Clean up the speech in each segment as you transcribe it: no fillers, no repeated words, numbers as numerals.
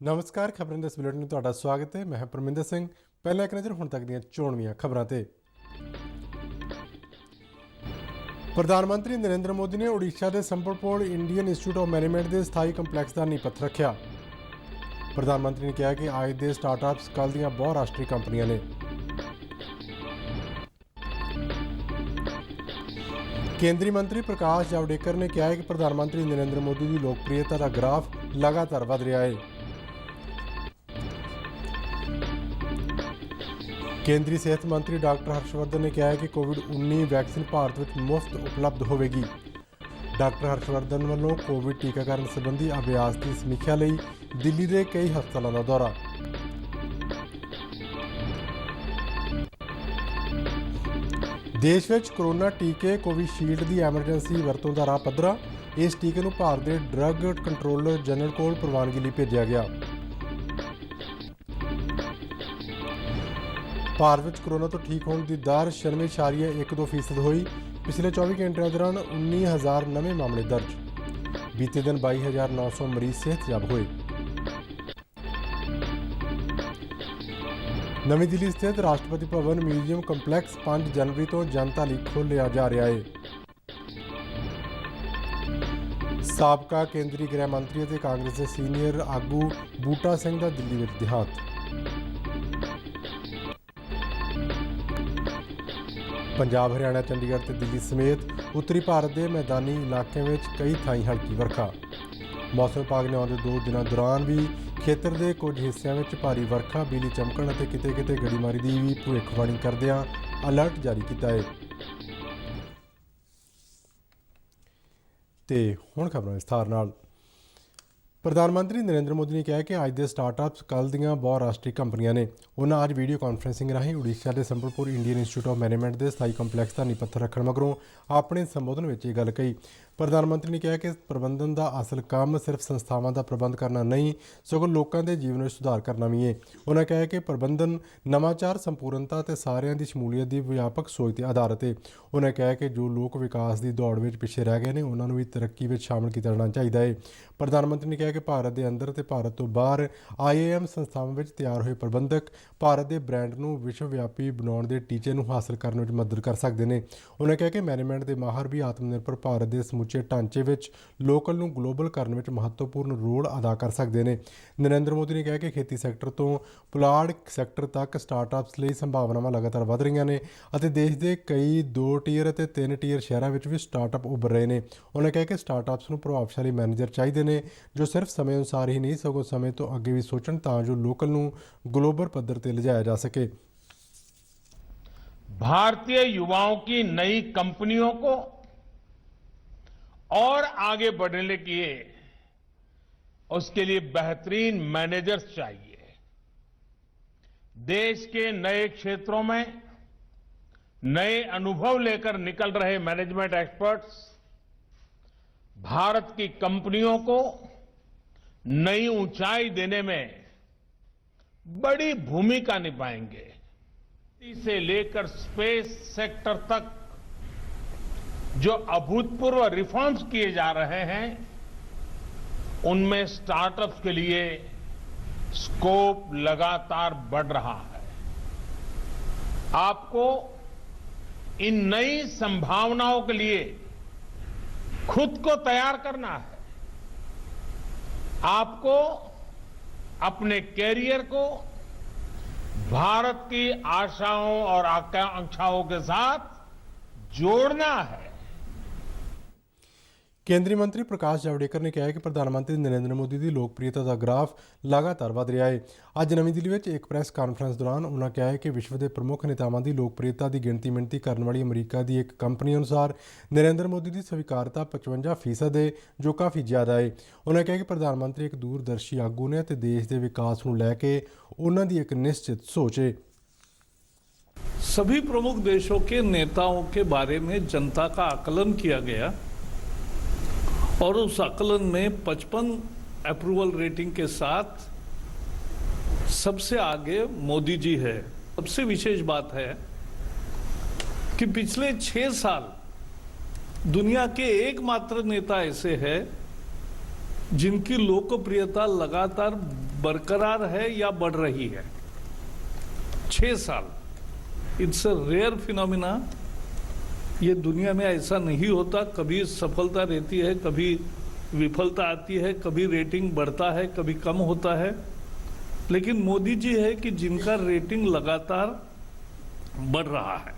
नमस्कार खबरें दे बुलेटिन में तुहाडा स्वागत है। मैं परमिंदर सिंह। पहला एक नज़र हुण तक दीआं चोणवीआं खबरां ते। प्रधानमंत्री नरेंद्र मोदी ने ओडिशा के Sambalpur Indian institute of management के स्थाई कंपलैक्स का नींह पत्थर रखा। प्रधानमंत्री ने कहा कि अज के स्टार्टअप्स कल दीआं बहुराष्ट्रीय कंपनियां ने। केंद्रीय मंत्री प्रकाश जावड़ेकर ने कहा कि प्रधानमंत्री नरेंद्र मोदी की लोकप्रियता का ग्राफ लगातार वध रहा है। केंद्रीय सेहत मंत्री डॉक्टर हर्षवर्धन ने कहा है कि कोविड-19 वैक्सीन भारत में मुफ्त उपलब्ध होगी। डॉक्टर हर्षवर्धन वालों कोविड टीकाकरण संबंधी अभ्यास की समीक्षा लई दिल्ली के कई हस्पतालों का दौरा। देश में कोरोना टीके कोविशील्ड की एमरजेंसी वरतों का राह पद्धरा। इस टीके को भारत के ड्रग कंट्रोलर जनरल को प्रवानगी लिए भेजा गया। भारत में कोरोना तो ठीक होने की दर 96.12% हुई। पिछले 24 घंटे के दौरान 19,000 नवे मामले दर्ज। बीते दिन 22,900 मरीज सेहतयाब हुए। नवी दिल्ली स्थित राष्ट्रपति भवन म्यूजियम कंपलैक्स 5 जनवरी तो जनता लिए खोलिया जा रहा है। साबका केंद्रीय गृह मंत्री और कांग्रेस के सीनियर आगू बूटा सिंह का दिल्ली में देहांत। पंजाब हरियाणा चंडीगढ़ ते दिल्ली समेत उत्तरी भारत के मैदानी इलाकों में कई थाई हल्की वर्खा। मौसम विभाग ने आने 2 दिनों दौरान भी खेतर के कुछ हिस्सों में भारी वर्खा बिजली चमकण और किते किते गड़ीमारी की भी भविष्यवाणी करदिआं अलर्ट जारी किया है। ते हुण खबरां विस्तार नाल। प्रधानमंत्री नरेंद्र मोदी ने कहा कि अज के स्टार्टअप्स कल दीआं बहुराष्ट्रीय कंपनियां ने। उन्होंने अज वीडियो कॉन्फ्रेंसिंग राही ओडिशा के Sambalpur Indian institute of management के स्थाई कंपलैक्स का नींह पत्थर रखण मगरों अपने संबोधन में यह गल कही। प्रधानमंत्री ने कहा कि प्रबंधन का असल काम सिर्फ संस्थावां का प्रबंध करना नहीं सगों लोगों के जीवन में सुधार करना भी है। उन्होंने कहा कि प्रबंधन नवाचार संपूर्णता ते सारिਆਂ की शमूलीयत की व्यापक सोच पर आधारित है। उन्होंने कहा कि जो लोग विकास की दौड़ में पिछे रह गए हैं उन्होंने भी तरक्की में शामिल किया जाना चाहिए है। प्रधानमंत्री ने कहा कि भारत के अंदर ते भारत तो बाहर IIM संस्थावां में तैयार हुए प्रबंधक भारत के ब्रांड को विश्वव्यापी बनाने के टीचे को हासिल करने में मदद कर सकते हैं। उन्होंने कहा कि मैनेजमेंट के माहर भी आत्मनिर्भर भारत के समूचे ढांचे में लोकल को ग्लोबल करने में महत्वपूर्ण रोल अदा कर सकते हैं। नरेंद्र मोदी ने कहा कि खेती सैक्टर तो पुलाड़ सैक्टर तक स्टार्टअप्स लिए संभावनावां लगातार वध रही ने और देश के कई 2 टीयर और 3 टीयर शहरों में भी स्टार्टअप उभर रहे हैं। उन्होंने कहा कि स्टार्टअप्स को प्रभावशाली मैनेजर चाहिए ने जो सिर्फ समय अनुसार ही नहीं सगों समय तो अगे भी सोचण तां जो लोकल को ग्लोबल पद्धर पर लिजाया जा सके। भारतीय युवाओं की नई कंपनियों को और आगे बढ़ने के लिए उसके लिए बेहतरीन मैनेजर्स चाहिए। देश के नए क्षेत्रों में नए अनुभव लेकर निकल रहे मैनेजमेंट एक्सपर्ट्स भारत की कंपनियों को नई ऊंचाई देने में बड़ी भूमिका निभाएंगे। से लेकर स्पेस सेक्टर तक जो अभूतपूर्व रिफॉर्म्स किए जा रहे हैं उनमें स्टार्टअप्स के लिए स्कोप लगातार बढ़ रहा है। आपको इन नई संभावनाओं के लिए खुद को तैयार करना है। आपको अपने कैरियर को भारत की आशाओं और आकांक्षाओं के साथ जोड़ना है। केंद्रीय मंत्री प्रकाश जावड़ेकर ने कहा कि प्रधानमंत्री नरेंद्र मोदी की लोकप्रियता का ग्राफ लगातार वध रहा है। अज नवी दिल्ली में एक प्रेस कॉन्फ्रेंस दौरान उन्होंने कहा कि विश्व के प्रमुख नेतावां की लोकप्रियता की गिणती मिणती करने वाली अमरीका की एक कंपनी अनुसार नरेंद्र मोदी की स्वीकारता 55% है जो काफ़ी ज़्यादा है। उन्होंने कहा कि प्रधानमंत्री एक दूरदर्शी आगू ने देश के विकास को लैके उन्होंने एक निश्चित सोच है। सभी प्रमुख देशों के नेताओं के बारे में जनता का आकलन किया गया और उस आकलन में 55 अप्रूवल रेटिंग के साथ सबसे आगे मोदी जी है। सबसे विशेष बात है कि पिछले 6 साल दुनिया के एकमात्र नेता ऐसे हैं जिनकी लोकप्रियता लगातार बरकरार है या बढ़ रही है। 6 साल, इट्स अ रेयर फिनोमिना। ये दुनिया में ऐसा नहीं होता। कभी सफलता रहती है, कभी विफलता आती है, कभी रेटिंग बढ़ता है, कभी कम होता है। लेकिन मोदी जी है कि जिनका रेटिंग लगातार बढ़ रहा है।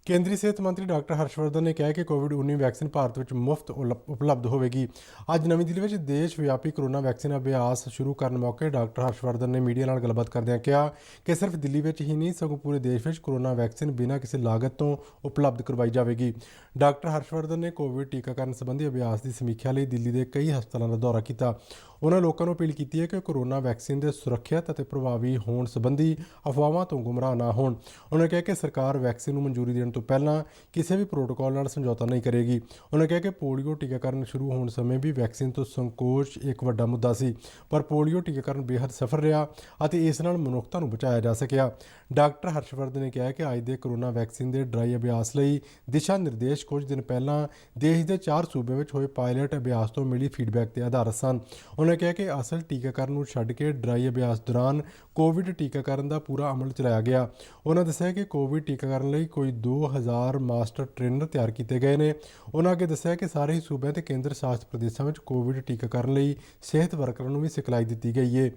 ਕੇਂਦਰੀ ਸਿਹਤ ਮੰਤਰੀ ਡਾਕਟਰ ਹਰਸ਼ਵਰਧਨ ਨੇ ਕਿਹਾ ਕਿ ਕੋਵਿਡ-19 ਵੈਕਸੀਨ ਭਾਰਤ ਵਿੱਚ ਮੁਫਤ ਉਪਲਬਧ ਹੋਵੇਗੀ। ਅੱਜ ਨਵੀਂ ਦਿੱਲੀ ਵਿੱਚ ਦੇਸ਼ ਵਿਆਪੀ ਕਰੋਨਾ ਵੈਕਸੀਨ ਅਭਿਆਸ ਸ਼ੁਰੂ ਕਰਨ ਮੌਕੇ ਡਾਕਟਰ ਹਰਸ਼ਵਰਧਨ ਨੇ ਮੀਡੀਆ ਨਾਲ ਗੱਲਬਾਤ ਕਰਦਿਆਂ ਕਿਹਾ ਕਿ ਸਿਰਫ ਦਿੱਲੀ ਵਿੱਚ ਹੀ ਨਹੀਂ ਸਗੋਂ ਪੂਰੇ ਦੇਸ਼ ਵਿੱਚ ਕਰੋਨਾ ਵੈਕਸੀਨ ਬਿਨਾਂ ਕਿਸੇ ਲਾਗਤ ਤੋਂ ਉਪਲਬਧ ਕਰਵਾਈ ਜਾਵੇਗੀ। ਡਾਕਟਰ ਹਰਸ਼ਵਰਧਨ ਨੇ ਕੋਵਿਡ ਟੀਕਾਕਰਨ ਸੰਬੰਧੀ ਅਭਿਆਸ ਦੀ ਸਮੀਖਿਆ ਲਈ ਦਿੱਲੀ ਦੇ ਕਈ ਹਸਪਤਾਲਾਂ ਦਾ ਦੌਰਾ ਕੀਤਾ। ਉਹਨਾਂ ਲੋਕਾਂ ਨੂੰ ਅਪੀਲ ਕੀਤੀ ਹੈ ਕਿ ਕੋਰੋਨਾ ਵੈਕਸੀਨ ਦੇ ਸੁਰੱਖਿਅਤ ਅਤੇ ਪ੍ਰਭਾਵੀ ਹੋਣ ਸੰਬੰਧੀ ਅਫਵਾਹਾਂ ਤੋਂ ਗੁੰਮਰਾਹ ਨਾ ਹੋਣ। ਉਹਨਾਂ ਕਿਹਾ ਕਿ ਸਰਕਾਰ ਵੈਕਸੀਨ ਨੂੰ ਮਨਜ਼ੂਰੀ ਦੇਣ ਤੋਂ ਪਹਿਲਾਂ ਕਿਸੇ ਵੀ ਪ੍ਰੋਟੋਕਾਲ ਨਾਲ ਸਮਝੌਤਾ ਨਹੀਂ ਕਰੇਗੀ। ਉਹਨਾਂ ਕਿਹਾ ਕਿ ਪੋਲੀਓ ਟੀਕਾਕਰਨ ਸ਼ੁਰੂ ਹੋਣ ਸਮੇਂ ਵੀ ਵੈਕਸੀਨ ਤੋਂ ਸੰਕੋਚ ਇੱਕ ਵੱਡਾ ਮੁੱਦਾ ਸੀ, ਪਰ ਪੋਲੀਓ ਟੀਕਾਕਰਨ ਬੇਹੱਦ ਸਫਲ ਰਿਹਾ ਅਤੇ ਇਸ ਨਾਲ ਮਨੁੱਖਤਾ ਨੂੰ ਬਚਾਇਆ ਜਾ ਸਕਿਆ। ਡਾਕਟਰ ਹਰਸ਼ਵਰਧਨ ਨੇ ਕਿਹਾ ਕਿ ਅੱਜ ਦੇ ਕੋਰੋਨਾ ਵੈਕਸੀਨ ਦੇ ਡਰਾਈ ਅਭਿਆਸ ਲਈ ਦਿਸ਼ਾ ਨਿਰਦੇਸ਼ ਕੁਝ ਦਿਨ ਪਹਿਲਾਂ ਦੇਸ਼ ਦੇ 4 ਸੂਬਿਆਂ ਵਿੱਚ ਹੋਏ ਪਾਇਲਟ ਅਭਿਆਸ ਤੋਂ ਮਿਲੀ ਫੀਡਬੈਕ ਤੇ ਆਧਾਰਿਤ ਸਨ। ਉਹਨਾਂ ਕਿਹਾ ਕਿ ਅਸਲ ਟੀਕਾਕਰਨ ਨੂੰ ਛੱਡ ਕੇ ਡਰਾਈ ਅਭਿਆਸ ਦੌਰਾਨ ਕੋਵਿਡ ਟੀਕਾਕਰਨ ਦਾ ਪੂਰਾ ਅਮਲ ਚਲਾਇਆ ਗਿਆ। ਉਹਨਾਂ ਦੱਸਿਆ ਕਿ ਕੋਵਿਡ ਟੀਕਾਕਰਨ ਲਈ ਕੋਈ 2000 ਮਾਸਟਰ ਟ੍ਰੇਨਰ ਤਿਆਰ ਕੀਤੇ ਗਏ ਨੇ। ਉਹਨਾਂ ਅੱਗੇ ਦੱਸਿਆ ਕਿ ਸਾਰੇ ਹੀ ਸੂਬਿਆਂ ਤੇ ਕੇਂਦਰ ਸ਼ਾਸਿਤ ਪ੍ਰਦੇਸ਼ਾਂ ਵਿੱਚ ਕੋਵਿਡ ਟੀਕਾਕਰਨ ਲਈ ਸਿਹਤ ਵਰਕਰਾਂ ਨੂੰ ਵੀ ਸਿਖਲਾਈ ਦਿੱਤੀ ਗਈ ਹੈ।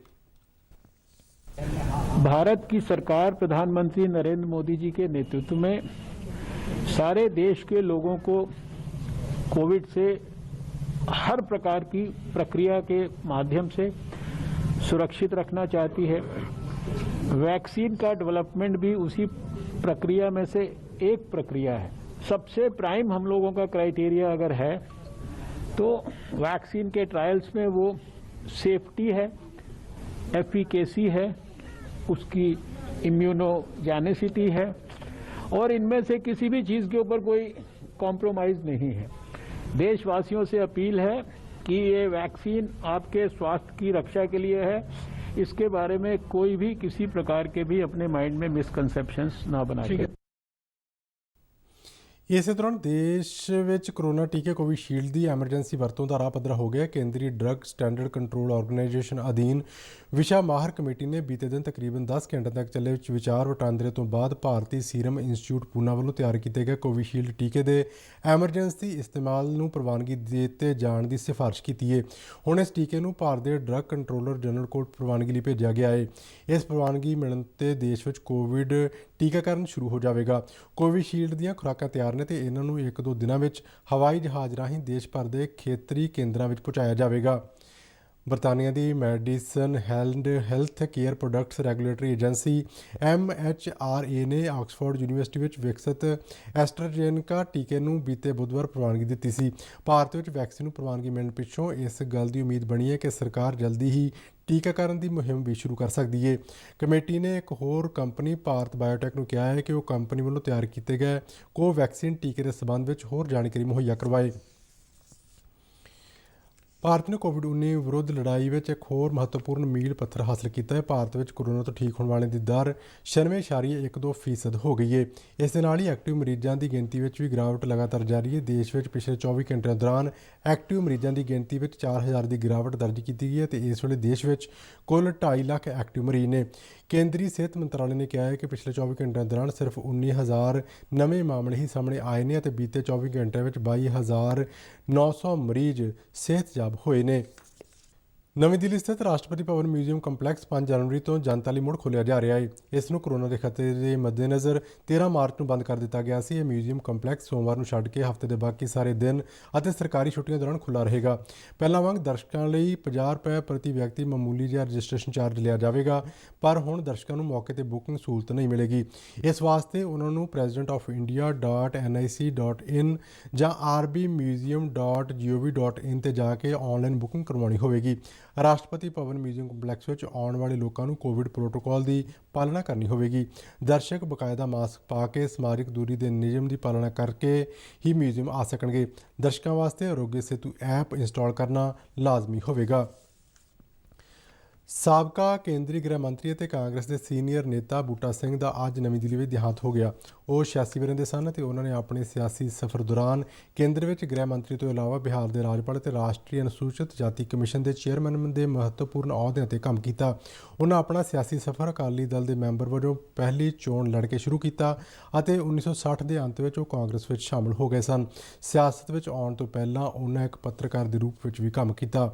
भारत की सरकार प्रधानमंत्री नरेंद्र मोदी जी के नेतृत्व में सारे देश के लोगों को कोविड से हर प्रकार की प्रक्रिया के माध्यम से सुरक्षित रखना चाहती है। वैक्सीन का डेवलपमेंट भी उसी प्रक्रिया में से एक प्रक्रिया है। सबसे प्राइम हम लोगों का क्राइटेरिया अगर है तो वैक्सीन के ट्रायल्स में वो सेफ्टी है, एफिकेसी है, उसकी इम्यूनोजेनिसिटी है और इनमें से किसी भी चीज़ के ऊपर कोई कॉम्प्रोमाइज़ नहीं है। देशवासियों से अपील है कि ये वैक्सीन आपके स्वास्थ्य की रक्षा के लिए है। इसके बारे में कोई भी किसी प्रकार के भी अपने माइंड में मिसकंसेप्शंस ना बनाए। ਇਸੇ ਦੌਰਾਨ ਦੇਸ਼ ਵਿੱਚ ਕਰੋਨਾ ਟੀਕੇ ਕੋਵਿਸ਼ੀਲਡ ਦੀ ਐਮਰਜੈਂਸੀ ਵਰਤੋਂ ਦਾ ਰਾਹ ਪੱਧਰਾ ਹੋ ਗਿਆ। ਕੇਂਦਰੀ ਡਰੱਗ ਸਟੈਂਡਰਡ ਕੰਟਰੋਲ ਆਰਗੇਨਾਈਜੇਸ਼ਨ ਅਧੀਨ ਵਿਸ਼ਾ ਮਾਹਰ ਕਮੇਟੀ ਨੇ ਬੀਤੇ ਦਿਨ ਤਕਰੀਬਨ 10 ਘੰਟੇ ਤੱਕ ਚੱਲੇ ਵਿਚਾਰ ਵਟਾਂਦਰੇ ਤੋਂ ਬਾਅਦ ਭਾਰਤੀ ਸੀਰਮ ਇੰਸਟੀਚਿਊਟ ਪੂਨਾ ਵੱਲੋਂ ਤਿਆਰ ਕੀਤੇ ਗਏ ਕੋਵਿਸ਼ੀਲਡ ਟੀਕੇ ਦੇ ਐਮਰਜੈਂਸੀ ਇਸਤੇਮਾਲ ਨੂੰ ਪ੍ਰਵਾਨਗੀ ਦਿੱਤੇ ਜਾਣ ਦੀ ਸਿਫਾਰਿਸ਼ ਕੀਤੀ ਹੈ। ਹੁਣ ਇਸ ਟੀਕੇ ਨੂੰ ਭਾਰਤ ਦੇ ਡਰੱਗ ਕੰਟਰੋਲਰ ਜਨਰਲ ਕੋਲ ਪ੍ਰਵਾਨਗੀ ਲਈ ਭੇਜਿਆ ਗਿਆ ਹੈ। ਇਸ ਪ੍ਰਵਾਨਗੀ ਮਿਲਣ ਤੇ ਦੇਸ਼ ਵਿੱਚ ਕੋਵਿਡ ਟੀਕਾਕਰਨ ਸ਼ੁਰੂ ਹੋ ਜਾਵੇਗਾ। ਕੋਵਿਸ਼ੀਲਡ ਦੀਆਂ ਖੁਰਾਕਾਂ ਤਿਆਰ ਨੇ ਤੇ ਇਹਨਾਂ ਨੂੰ 1-2 ਦਿਨਾਂ ਵਿੱਚ ਹਵਾਈ ਜਹਾਜ਼ ਰਾਹੀਂ ਦੇਸ਼ ਭਰ ਦੇ ਖੇਤਰੀ ਕੇਂਦਰਾਂ ਵਿੱਚ ਪਹੁੰਚਾਇਆ ਜਾਵੇਗਾ। ਬਰਤਾਨੀਆ ਦੀ medicine and health care products regulatory agency MHRA ਨੇ ਆਕਸਫੋਰਡ ਯੂਨੀਵਰਸਿਟੀ ਵਿੱਚ ਵਿਕਸਿਤ ਐਸਟਰਾਜੇਨਕਾ ਟੀਕੇ ਨੂੰ ਬੀਤੇ ਬੁੱਧਵਾਰ ਪ੍ਰਵਾਨਗੀ ਦਿੱਤੀ ਸੀ। ਭਾਰਤ ਵਿੱਚ ਵੈਕਸੀਨ ਨੂੰ ਪ੍ਰਵਾਨਗੀ ਮਿਲਣ ਪਿੱਛੋਂ ਇਸ ਗੱਲ ਦੀ ਉਮੀਦ ਬਣੀ ਹੈ ਕਿ ਸਰਕਾਰ ਜਲਦੀ ਹੀ ਟੀਕਾਕਰਨ ਦੀ ਮੁਹਿੰਮ ਵੀ ਸ਼ੁਰੂ ਕਰ ਸਕਦੀ ਹੈ। ਕਮੇਟੀ ਨੇ ਇੱਕ ਹੋਰ ਕੰਪਨੀ ਭਾਰਤ ਬਾਇਓਟੈਕ ਨੂੰ ਕਿਹਾ ਹੈ ਕਿ ਉਹ ਕੰਪਨੀ ਵੱਲੋਂ ਤਿਆਰ ਕੀਤੇ ਗਏ ਕੋਵੈਕਸੀਨ ਟੀਕੇ ਦੇ ਸਬੰਧ ਵਿੱਚ ਹੋਰ ਜਾਣਕਾਰੀ ਮੁਹੱਈਆ ਕਰਵਾਏ। ਭਾਰਤ ਨੇ ਕੋਵਿਡ-19 ਵਿਰੁੱਧ ਲੜਾਈ ਵਿੱਚ ਇੱਕ ਹੋਰ ਮਹੱਤਵਪੂਰਨ ਮੀਲ ਪੱਥਰ ਹਾਸਲ ਕੀਤਾ ਹੈ। ਭਾਰਤ ਵਿੱਚ ਕੋਰੋਨਾ ਤੋਂ ਠੀਕ ਹੋਣ ਵਾਲਿਆਂ ਦੀ ਦਰ 96.12% ਹੋ ਗਈ ਹੈ। ਇਸ ਦੇ ਨਾਲ ਹੀ ਐਕਟਿਵ ਮਰੀਜ਼ਾਂ ਦੀ ਗਿਣਤੀ ਵਿੱਚ ਵੀ ਗਿਰਾਵਟ ਲਗਾਤਾਰ ਜਾਰੀ ਹੈ। ਦੇਸ਼ ਵਿੱਚ ਪਿਛਲੇ 24 ਘੰਟਿਆਂ ਦੌਰਾਨ ਐਕਟਿਵ ਮਰੀਜ਼ਾਂ ਦੀ ਗਿਣਤੀ ਵਿੱਚ 4000 ਦੀ ਗਿਰਾਵਟ ਦਰਜ ਕੀਤੀ ਗਈ ਹੈ ਅਤੇ ਇਸ ਵੇਲੇ ਦੇਸ਼ ਵਿੱਚ ਕੁੱਲ 2.5 ਲੱਖ ਐਕਟਿਵ ਮਰੀਜ਼ ਨੇ। ਕੇਂਦਰੀ ਸਿਹਤ ਮੰਤਰਾਲੇ ਨੇ ਕਿਹਾ ਹੈ ਕਿ ਪਿਛਲੇ 24 ਘੰਟਿਆਂ ਦੌਰਾਨ ਸਿਰਫ 19,000 ਨਵੇਂ ਮਾਮਲੇ ਹੀ ਸਾਹਮਣੇ ਆਏ ਨੇ ਅਤੇ ਬੀਤੇ 24 ਘੰਟਿਆਂ ਵਿੱਚ 22,900 ਮਰੀਜ਼ ਸਿਹਤਯਾਬ ਹੋਏ ਨੇ। ਨਵੀਂ ਦਿੱਲੀ ਸਥਿਤ ਰਾਸ਼ਟਰਪਤੀ ਭਵਨ ਮਿਊਜ਼ੀਅਮ ਕੰਪਲੈਕਸ 5 ਜਨਵਰੀ ਤੋਂ ਜਨਤਾ ਲਈ ਮੁੜ ਖੋਲ੍ਹਿਆ ਜਾ ਰਿਹਾ ਹੈ। ਇਸ ਨੂੰ ਕੋਰੋਨਾ ਦੇ ਖਤਰੇ ਦੇ ਮੱਦੇਨਜ਼ਰ 13 ਮਾਰਚ ਨੂੰ ਬੰਦ ਕਰ ਦਿੱਤਾ ਗਿਆ ਸੀ। ਇਹ ਮਿਊਜ਼ੀਅਮ ਕੰਪਲੈਕਸ ਸੋਮਵਾਰ ਨੂੰ ਛੱਡ ਕੇ ਹਫ਼ਤੇ ਦੇ ਬਾਕੀ ਸਾਰੇ ਦਿਨ ਅਤੇ ਸਰਕਾਰੀ ਛੁੱਟੀਆਂ ਦੌਰਾਨ ਖੁੱਲ੍ਹਾ ਰਹੇਗਾ। ਪਹਿਲਾਂ ਵਾਂਗ ਦਰਸ਼ਕਾਂ ਲਈ ₹50 ਪ੍ਰਤੀ ਵਿਅਕਤੀ ਮਾਮੂਲੀ ਜਿਹਾ ਰਜਿਸਟ੍ਰੇਸ਼ਨ ਚਾਰਜ ਲਿਆ ਜਾਵੇਗਾ, ਪਰ ਹੁਣ ਦਰਸ਼ਕਾਂ ਨੂੰ ਮੌਕੇ 'ਤੇ ਬੁਕਿੰਗ ਸਹੂਲਤ ਨਹੀਂ ਮਿਲੇਗੀ। ਇਸ ਵਾਸਤੇ ਉਹਨਾਂ ਨੂੰ presidentofIndia.nic.in ਜਾਂ rbmuseum.gov.in 'ਤੇ ਜਾ ਕੇ ਆਨਲਾਈਨ ਬੁਕਿੰਗ ਕਰਵਾਉਣੀ ਹੋਵੇਗੀ। ਰਾਸ਼ਟਰਪਤੀ ਭਵਨ ਮਿਊਜ਼ੀਅਮ ਕੰਪਲੈਕਸ ਵਿੱਚ ਆਉਣ ਵਾਲੇ ਲੋਕਾਂ ਨੂੰ ਕੋਵਿਡ ਪ੍ਰੋਟੋਕਾਲ ਦੀ ਪਾਲਣਾ ਕਰਨੀ ਹੋਵੇਗੀ। ਦਰਸ਼ਕ ਬਕਾਇਦਾ ਮਾਸਕ ਪਾ ਕੇ ਸਮਾਜਿਕ ਦੂਰੀ ਦੇ ਨਿਯਮ ਦੀ ਪਾਲਣਾ ਕਰਕੇ ਹੀ ਮਿਊਜ਼ੀਅਮ ਆ ਸਕਣਗੇ। ਦਰਸ਼ਕਾਂ ਵਾਸਤੇ ਆਰੋਗਯ ਸੇਤੂ ਐਪ ਇੰਸਟਾਲ ਕਰਨਾ ਲਾਜ਼ਮੀ ਹੋਵੇਗਾ। ਸਾਬਕਾ ਕੇਂਦਰੀ ਗ੍ਰਹਿ ਮੰਤਰੀ ਅਤੇ ਕਾਂਗਰਸ ਦੇ ਸੀਨੀਅਰ ਨੇਤਾ ਬੂਟਾ ਸਿੰਘ ਦਾ ਅੱਜ ਨਵੀਂ ਦਿੱਲੀ ਵਿੱਚ ਦੇਹਾਂਤ ਹੋ ਗਿਆ। ਉਹ 86 ਵਰ੍ਹੇ ਦੇ ਸਨ ਅਤੇ ਉਹਨਾਂ ਨੇ ਆਪਣੇ ਸਿਆਸੀ ਸਫ਼ਰ ਦੌਰਾਨ ਕੇਂਦਰ ਵਿੱਚ ਗ੍ਰਹਿ ਮੰਤਰੀ ਤੋਂ ਇਲਾਵਾ ਬਿਹਾਰ ਦੇ ਰਾਜਪਾਲ ਅਤੇ ਰਾਸ਼ਟਰੀ ਅਨੁਸੂਚਿਤ ਜਾਤੀ ਕਮਿਸ਼ਨ ਦੇ ਚੇਅਰਮੈਨ ਦੇ ਮਹੱਤਵਪੂਰਨ ਅਹੁਦਿਆਂ 'ਤੇ ਕੰਮ ਕੀਤਾ। ਉਹਨਾਂ ਆਪਣਾ ਸਿਆਸੀ ਸਫ਼ਰ ਅਕਾਲੀ ਦਲ ਦੇ ਮੈਂਬਰ ਵਜੋਂ ਪਹਿਲੀ ਚੋਣ ਲੜ ਕੇ ਸ਼ੁਰੂ ਕੀਤਾ ਅਤੇ 1960 ਦੇ ਅੰਤ ਵਿੱਚ ਉਹ ਕਾਂਗਰਸ ਵਿੱਚ ਸ਼ਾਮਲ ਹੋ ਗਏ ਸਨ। ਸਿਆਸਤ ਵਿੱਚ ਆਉਣ ਤੋਂ ਪਹਿਲਾਂ ਉਹਨਾਂ ਇੱਕ ਪੱਤਰਕਾਰ ਦੇ ਰੂਪ ਵਿੱਚ ਵੀ ਕੰਮ ਕੀਤਾ।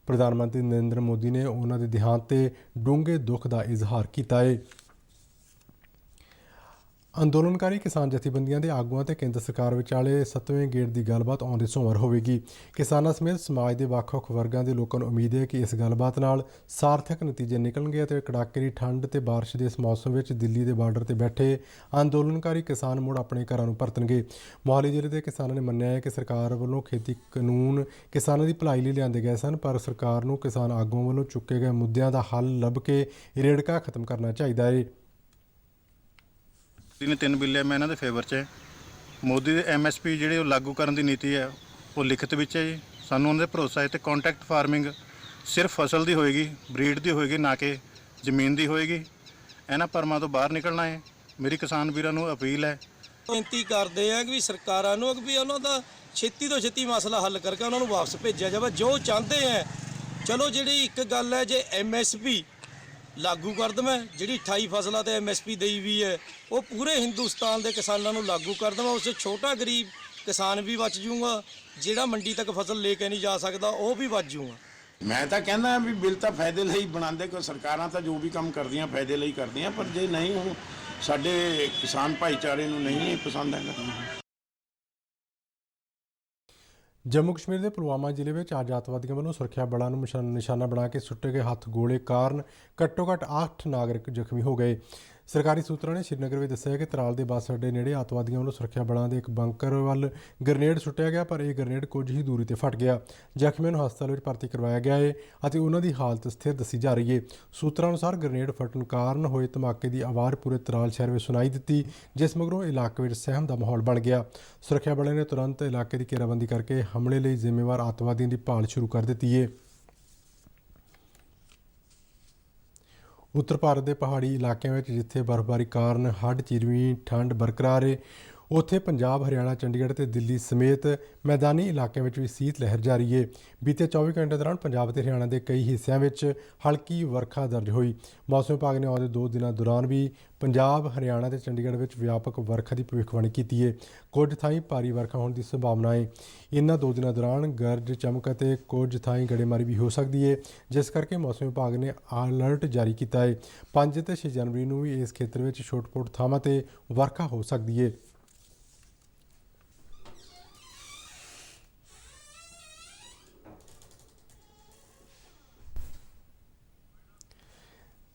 ਪ੍ਰਧਾਨ ਮੰਤਰੀ ਨਰਿੰਦਰ ਮੋਦੀ ਨੇ ਉਹਨਾਂ ਦੇ ਦੇਹਾਂਤ 'ਤੇ ਡੂੰਘੇ ਦੁੱਖ ਦਾ ਇਜ਼ਹਾਰ ਕੀਤਾ ਹੈ। ਅੰਦੋਲਨਕਾਰੀ ਕਿਸਾਨ ਜਥੇਬੰਦੀਆਂ ਦੇ ਆਗੂਆਂ ਤੇ ਕੇਂਦਰ ਸਰਕਾਰ ਵਿਚਾਲੇ 7ਵੇਂ ਗੇੜ ਦੀ ਗੱਲਬਾਤ ਆਉਂਦੇ ਸੋਮਵਾਰ ਹੋਵੇਗੀ। ਕਿਸਾਨਾਂ ਸਮੇਤ ਸਮਾਜ ਦੇ ਵੱਖ-ਵੱਖ ਵਰਗਾਂ ਦੇ ਲੋਕਾਂ ਨੂੰ ਉਮੀਦ ਹੈ ਕਿ ਇਸ ਗੱਲਬਾਤ ਨਾਲ ਸਾਰਥਕ ਨਤੀਜੇ ਨਿਕਲਣਗੇ ਅਤੇ ਕੜਾਕੇ ਦੀ ਠੰਡ ਤੇ ਬਾਰਿਸ਼ ਦੇ ਇਸ ਮੌਸਮ ਵਿੱਚ ਦਿੱਲੀ ਦੇ ਬਾਰਡਰ ਤੇ ਬੈਠੇ ਅੰਦੋਲਨਕਾਰੀ ਕਿਸਾਨ ਮੁੜ ਆਪਣੇ ਘਰਾਂ ਨੂੰ ਪਰਤਣਗੇ। ਮੋਹਾਲੀ ਜ਼ਿਲ੍ਹੇ ਦੇ ਕਿਸਾਨਾਂ ਨੇ ਮੰਨਿਆ ਹੈ ਕਿ ਸਰਕਾਰ ਵੱਲੋਂ ਖੇਤੀ ਕਾਨੂੰਨ ਕਿਸਾਨਾਂ ਦੀ ਭਲਾਈ ਲਈ ਲਿਆਂਦੇ ਗਏ ਸਨ, ਪਰ ਸਰਕਾਰ ਨੂੰ ਕਿਸਾਨ ਆਗੂਆਂ ਵੱਲੋਂ ਚੁੱਕੇ ਗਏ ਮੁੱਦਿਆਂ ਦਾ ਹੱਲ ਲੱਭ ਕੇ ਰੇੜਕਾ ਖਤਮ ਕਰਨਾ ਚਾਹੀਦਾ ਹੈ। ਨੇ 3 ਬਿੱਲ ਮੈਂ ਇਹਨਾਂ ਦੇ ਫੇਵਰ 'ਚ ਹੈ। ਮੋਦੀ ਦੇ MSP ਜਿਹੜੇ ਉਹ ਲਾਗੂ ਕਰਨ ਦੀ ਨੀਤੀ ਹੈ ਉਹ ਲਿਖਤ ਵਿੱਚ ਹੈ ਜੀ। ਸਾਨੂੰ ਉਹਨਾਂ ਦੇ ਭਰੋਸਾ ਹੈ ਤੇ ਕੰਟੈਕਟ ਫਾਰਮਿੰਗ ਸਿਰਫ ਫਸਲ ਦੀ ਹੋਏਗੀ, ਬਰੀਡ ਦੀ ਹੋਏਗੀ, ਨਾ ਕਿ ਜ਼ਮੀਨ ਦੀ ਹੋਏਗੀ। ਇਹਨਾਂ ਭਰਮਾਂ ਤੋਂ ਬਾਹਰ ਨਿਕਲਣਾ ਹੈ। ਮੇਰੀ ਕਿਸਾਨ ਵੀਰਾਂ ਨੂੰ ਅਪੀਲ ਹੈ, ਬੇਨਤੀ ਕਰਦੇ ਆ ਕਿ ਵੀ ਸਰਕਾਰਾਂ ਨੂੰ ਵੀ ਉਹਨਾਂ ਦਾ ਛੇਤੀ ਤੋਂ ਛੇਤੀ ਮਸਲਾ ਹੱਲ ਕਰਕੇ ਉਹਨਾਂ ਨੂੰ ਵਾਪਸ ਭੇਜਿਆ ਜਾਵੇ ਜੋ ਚਾਹੁੰਦੇ ਆ। ਚਲੋ ਜਿਹੜੀ ਇੱਕ ਗੱਲ ਹੈ, ਜੇ MSP ਲਾਗੂ ਕਰ ਦੇਵਾਂ, ਜਿਹੜੀ 28 ਫਸਲਾਂ ਤੇ MSP ਦੇਈ ਵੀ ਹੈ ਉਹ ਪੂਰੇ ਹਿੰਦੁਸਤਾਨ ਦੇ ਕਿਸਾਨਾਂ ਨੂੰ ਲਾਗੂ ਕਰ ਦੇਵਾਂ, ਉਸ 'ਚ ਛੋਟਾ ਗਰੀਬ ਕਿਸਾਨ ਵੀ ਬਚ ਜੂਗਾ, ਜਿਹੜਾ ਮੰਡੀ ਤੱਕ ਫਸਲ ਲੈ ਕੇ ਨਹੀਂ ਜਾ ਸਕਦਾ ਉਹ ਵੀ ਬਚ ਜੂਗਾ। ਮੈਂ ਤਾਂ ਕਹਿੰਦਾ ਵੀ ਬਿੱਲ ਤਾਂ ਫਾਇਦੇ ਲਈ ਬਣਾਉਂਦੇ, ਕੋਈ ਸਰਕਾਰਾਂ ਤਾਂ ਜੋ ਵੀ ਕੰਮ ਕਰਦੀਆਂ ਫਾਇਦੇ ਲਈ ਕਰਦੀਆਂ, ਪਰ ਜੇ ਨਹੀਂ ਹੁਣ ਸਾਡੇ ਕਿਸਾਨ ਭਾਈਚਾਰੇ ਨੂੰ ਨਹੀਂ ਪਸੰਦ ਹੈਗਾ। ਜੰਮੂ ਕਸ਼ਮੀਰ ਦੇ ਪੁਲਵਾਮਾ ਜ਼ਿਲ੍ਹੇ ਵਿੱਚ ਅੱਜ ਅੱਤਵਾਦੀਆਂ ਵੱਲੋਂ ਸੁਰੱਖਿਆ ਬਲਾਂ ਨੂੰ ਨਿਸ਼ਾਨਾ ਬਣਾ ਕੇ ਸੁੱਟੇ ਗਏ ਹੱਥ ਗੋਲੇ ਕਾਰਨ ਘੱਟੋ-ਘੱਟ 8 ਨਾਗਰਿਕ ਜ਼ਖਮੀ ਹੋ ਗਏ। ਸਰਕਾਰੀ ਸੂਤਰਾਂ ਨੇ ਸ਼੍ਰੀਨਗਰ ਵਿੱਚ ਦੱਸਿਆ ਕਿ ਤਰਾਲ ਦੇ ਬੱਸ ਅੱਡੇ ਨੇੜੇ ਅੱਤਵਾਦੀਆਂ ਵੱਲੋਂ ਸੁਰੱਖਿਆ ਬਲਾਂ ਦੇ ਇੱਕ ਬੰਕਰ ਵੱਲ ਗ੍ਰਨੇਡ ਸੁੱਟਿਆ ਗਿਆ, ਪਰ ਇਹ ਗ੍ਰਨੇਡ ਕੁਝ ਹੀ ਦੂਰੀ ਤੇ ਫਟ ਗਿਆ। ਜ਼ਖਮੀਆਂ ਨੂੰ ਹਸਪਤਾਲ ਵਿੱਚ ਭਰਤੀ ਕਰਵਾਇਆ ਗਿਆ ਹੈ ਅਤੇ ਉਹਨਾਂ ਦੀ ਹਾਲਤ ਸਥਿਰ ਦੱਸੀ ਜਾ ਰਹੀ ਹੈ। ਸੂਤਰਾਂ ਅਨੁਸਾਰ ਗ੍ਰਨੇਡ ਫਟਣ ਕਾਰਨ ਹੋਏ ਧਮਾਕੇ ਦੀ ਆਵਾਜ਼ ਪੂਰੇ ਤਰਾਲ ਸ਼ਹਿਰ ਵਿੱਚ ਸੁਣਾਈ ਦਿੱਤੀ, ਜਿਸ ਮਗਰੋਂ ਇਲਾਕੇ ਵਿੱਚ ਸਹਿਮ ਦਾ ਮਾਹੌਲ ਬਣ ਗਿਆ। ਸੁਰੱਖਿਆ ਬਲਾਂ ਨੇ ਤੁਰੰਤ ਇਲਾਕੇ ਦੀ ਘੇਰਾਬੰਦੀ ਕਰਕੇ ਹਮਲੇ ਲਈ ਜ਼ਿੰਮੇਵਾਰ ਅੱਤਵਾਦੀਆਂ ਦੀ ਭਾਲ ਸ਼ੁਰੂ ਕਰ ਦਿੱਤੀ ਹੈ। ਉੱਤਰ ਭਾਰਤ ਦੇ ਪਹਾੜੀ ਇਲਾਕਿਆਂ ਵਿੱਚ ਜਿੱਥੇ ਬਰਫ਼ਬਾਰੀ ਕਾਰਨ ਹੱਡ ਚੀਰਵੀਂ ਠੰਡ ਬਰਕਰਾਰ ਹੈ, ਉੱਥੇ ਪੰਜਾਬ, ਹਰਿਆਣਾ, ਚੰਡੀਗੜ੍ਹ ਅਤੇ ਦਿੱਲੀ ਸਮੇਤ ਮੈਦਾਨੀ ਇਲਾਕਿਆਂ ਵਿੱਚ ਵੀ ਸੀਤ ਲਹਿਰ ਜਾਰੀ ਹੈ। ਬੀਤੇ 24 ਘੰਟੇ ਦੌਰਾਨ ਪੰਜਾਬ ਅਤੇ ਹਰਿਆਣਾ ਦੇ ਕਈ ਹਿੱਸਿਆਂ ਵਿੱਚ ਹਲਕੀ ਵਰਖਾ ਦਰਜ ਹੋਈ। ਮੌਸਮ ਵਿਭਾਗ ਨੇ ਆਉਂਦੇ 2 ਦਿਨਾਂ ਦੌਰਾਨ ਵੀ ਪੰਜਾਬ, ਹਰਿਆਣਾ ਅਤੇ ਚੰਡੀਗੜ੍ਹ ਵਿੱਚ ਵਿਆਪਕ ਵਰਖਾ ਦੀ ਭਵਿੱਖਬਾਣੀ ਕੀਤੀ ਹੈ। ਕੁਝ ਥਾਈਂ ਭਾਰੀ ਵਰਖਾ ਹੋਣ ਦੀ ਸੰਭਾਵਨਾ ਹੈ। ਇਹਨਾਂ 2 ਦਿਨਾਂ ਦੌਰਾਨ ਗਰਜ ਚਮਕ ਅਤੇ ਕੁਝ ਥਾਈਂ ਗੜੇਮਾਰੀ ਵੀ ਹੋ ਸਕਦੀ ਹੈ, ਜਿਸ ਕਰਕੇ ਮੌਸਮ ਵਿਭਾਗ ਨੇ ਅਲਰਟ ਜਾਰੀ ਕੀਤਾ ਹੈ। 5 ਅਤੇ 6 ਜਨਵਰੀ ਨੂੰ ਵੀ ਇਸ ਖੇਤਰ ਵਿੱਚ ਛੋਟ-ਛੋਟ ਥਾਵਾਂ 'ਤੇ ਵਰਖਾ ਹੋ ਸਕਦੀ ਹੈ।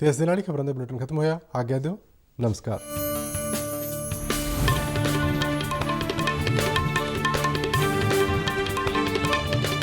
ਤੇ ਇਸ ਦੇ ਨਾਲ ਹੀ ਖਬਰਾਂ ਦਾ ਬੁਲੇਟਿਨ ਖਤਮ ਹੋਇਆ। ਆਗਿਆ ਦਿਓ, ਨਮਸਕਾਰ।